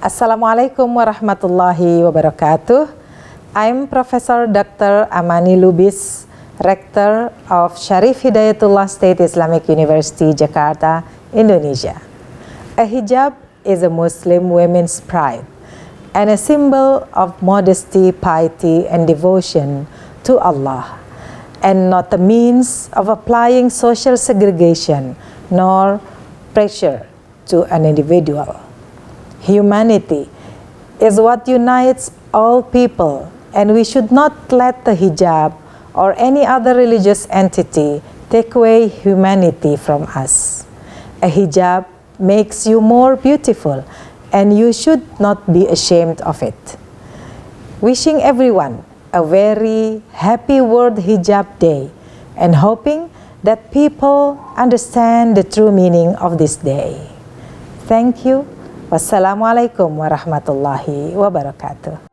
Assalamualaikum warahmatullahi wabarakatuh. I'm Professor Dr. Amani Lubis, Rector of Syarif Hidayatullah State Islamic University, Jakarta, Indonesia. A hijab is a Muslim woman's pride and a symbol of modesty, piety, and devotion to Allah, and not a means of applying social segregation nor pressure to an individual. Humanity is what unites all people, and we should not let the hijab or any other religious entity take away humanity from us. A hijab makes you more beautiful, and you should not be ashamed of it. Wishing everyone a very happy World Hijab Day, and hoping that people understand the true meaning of this day. Thank you. Wassalamualaikum warahmatullahi wabarakatuh.